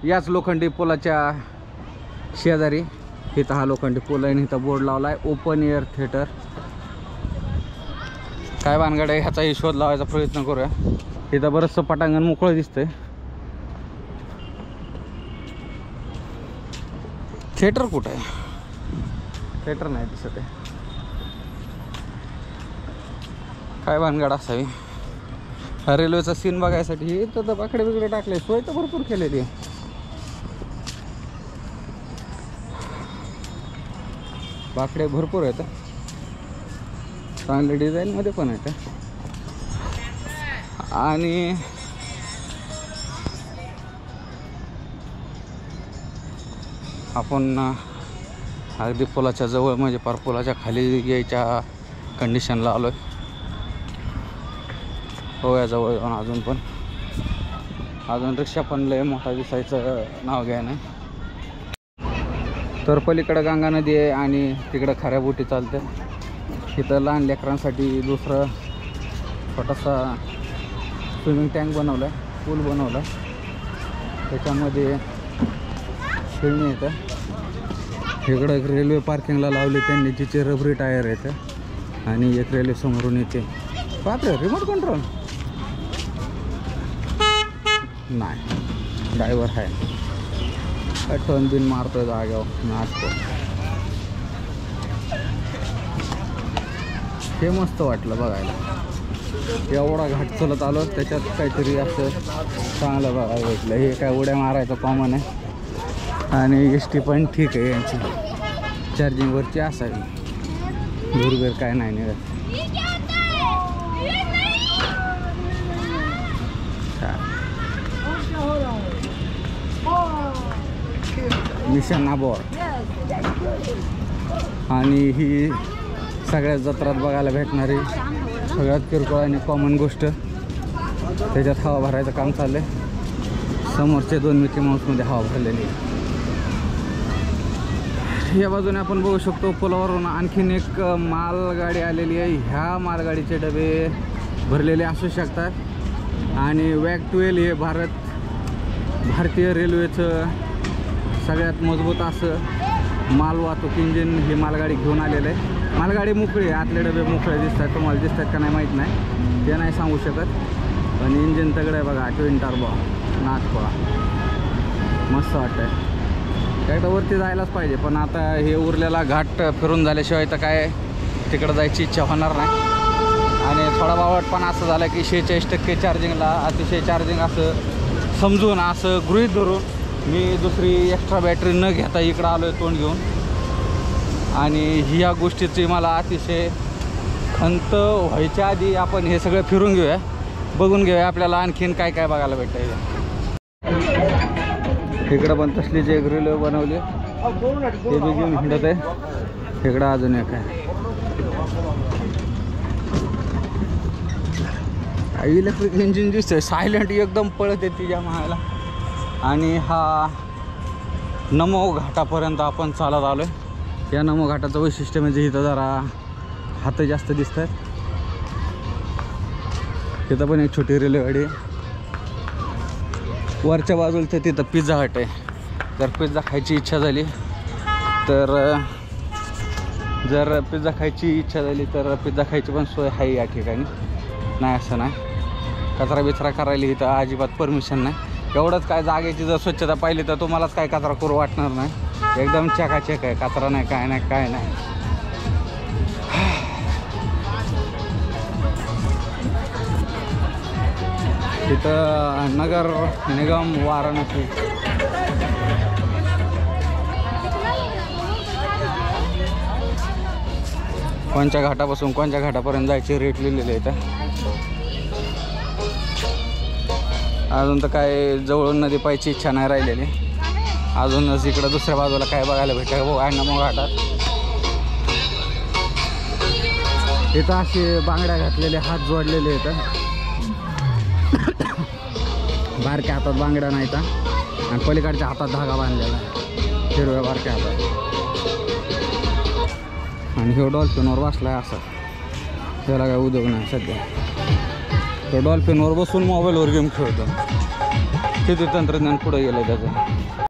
याच लोखंडी पुलाच्या शेजारी इथं हा लोखंडी पूल आहे. इथं बोर्ड लावला आहे ओपन एअर थिएटर. काय भानगड आहे ह्याचाही शोध लावायचा प्रयत्न करूया. इथं बरंचसं पटांगण मोकळं दिसतंय. थिएटर कुठं आहे? थिएटर नाही दिसत आहे. काय भानगड असावी. रेल्वेचा सीन बघायसाठी इथं तर बाकडे बिकडे टाकले. सोय तर भरपूर केलेली आहे. बाकडे भरपूर आहेत. चांगल्या डिझाईनमध्ये पण आहेत. आणि आपण अगदी पुलाच्या जवळ म्हणजे पार पुलाच्या खाली यायच्या कंडिशनला आलो आहे. हो या जवळ जाऊन अजून रिक्षा पण लय मोठा दिसायचं नाव घ्या नाही. तर पलीकडं गंगा नदी आहे आणि तिकडं खाऱ्या बोटी चालते. इथं लहान लेकरांसाठी दुसरं छोटासा स्विमिंग टँक बनवला आहे. पूल बनवला आहे. त्याच्यामध्ये खेळणी येतं. इकडं एक रेल्वे पार्किंगला लावली त्यांनी जिचे रबरी टायर येतं. आणि एक रेल्वे समोरून येते. बापरे रिमोट कंट्रोल नाही. ड्रायव्हर आहे. टर्न बिन मारतोय जाग्यावर नाचतो. हे मस्त वाटलं बघायला. एवढा घाट चलत आलो त्याच्यात काहीतरी असं चांगलं बघायला भेटलं. हे काय उड्या मारायचं कॉमन आहे. आणि एस टी पण ठीक आहे यांची. चार्जिंगवरची असावी. दूरबीर काय नाही निघत. मिशन नाबोर. आणि ही सगळ्यात जत्रात बघायला भेटणारी सगळ्यात किरकोळ आणि कॉमन गोष्ट. त्याच्यात हवा भरायचं काम चाललं आहे. समोरचे 2 मिकी माऊसमध्ये हवा भरलेली. या बाजूने आपण बघू शकतो पुलावरून आणखीन एक मालगाडी आलेली आहे. ह्या मालगाडीचे डबे भरलेले असू शकतात. आणि वॅग 12 हे भारतीय रेल्वेचं सगळ्यात मजबूत असं माल वाहतूक इंजिन ही मालगाडी घेऊन आलेलं आहे. मालगाडी मोकळी आहे. आतले डबे मोकळे दिसतात. तुम्हाला दिसतात का नाही माहीत नाही. ते नाही सांगू शकत. पण इंजिन तगडं आहे बघा. ट्विन टर्बो नाथखोळा. मस्त वाटतंय. एकदा वरती जायलाच पाहिजे. पण आता हे उरलेला घाट फिरून झाल्याशिवाय तर काय तिकडं जायची इच्छा होणार नाही. आणि थोडा बावळटपणा असं झालं की 46% चार्जिंगला अतिशय चार्जिंग असं समजून असं गृहीत धरून मी दुसरी एक्स्ट्रा बॅटरी न घेता इकडं आलो आहे तोंड घेऊन. आणि ह्या गोष्टीची मला अतिशय खंत व्हायच्या आधी आपण हे सगळं फिरून घेऊया. बघून घेऊया आपल्याला आणखीन काय काय बघायला भेटतं. इकडं पण तसलीच एक रेल्वे बनवली. ते बी घेऊन हिंडत आहे. इकडं अजून एक आहे. इलेक्ट्रिक इंजिन दिसतंय. सायलेंट एकदम पळते तिच्या मायाला. आणि हा नमो घाटापर्यंत आपण चालत आलो आहे. या नमो घाटाचं वैशिष्ट्य म्हणजे इथं जरा हात जास्त दिसत आहेत. तिथं पण एक छोटी रेल्वेगाडी आहे. वरच्या बाजूला तिथं पिझ्झा हट आहे. जर पिझ्झा खायची इच्छा झाली तर पिझ्झा खायची पण सोय आहे या ठिकाणी. नाही असं नाही. कचरा बिचरा करायला इथं अजिबात परमिशन नाही. एवढंच काय जागेची जर स्वच्छता पाहिली तर तुम्हालाच काय कचरा करू वाटणार नाही. एकदम चकाचक आहे. कचरा नाही काय नाही काय नाही. इथं नगर निगम वाराणसी. कोणत्या घाटापासून कोणत्या घाटापर्यंत जायचे रेट लिहिलेले आहेत. अजून तर काय जवळून नदी पाहायची इच्छा नाही राहिलेली. अजूनच इकडं दुसऱ्या बाजूला काय बघायला भेटतं हो आहे नमो घाटात. इथं असे बांगड्या घातलेले हात जोडलेले आहेत. बारक्या हातात बांगड्या नाहीत आणि पलीकडच्या हातात धागा बांधलेला आहे. हिरव्या बारक्या हातात. आणि ह्यो डॉल्फिनवर बसलाय असं. त्याला काय उद्योग नाही सध्या. तो डॉल्फिनवर बसून मोबाईलवर गेम खेळतो. किती तंत्रज्ञान पुढे गेलं त्याचं.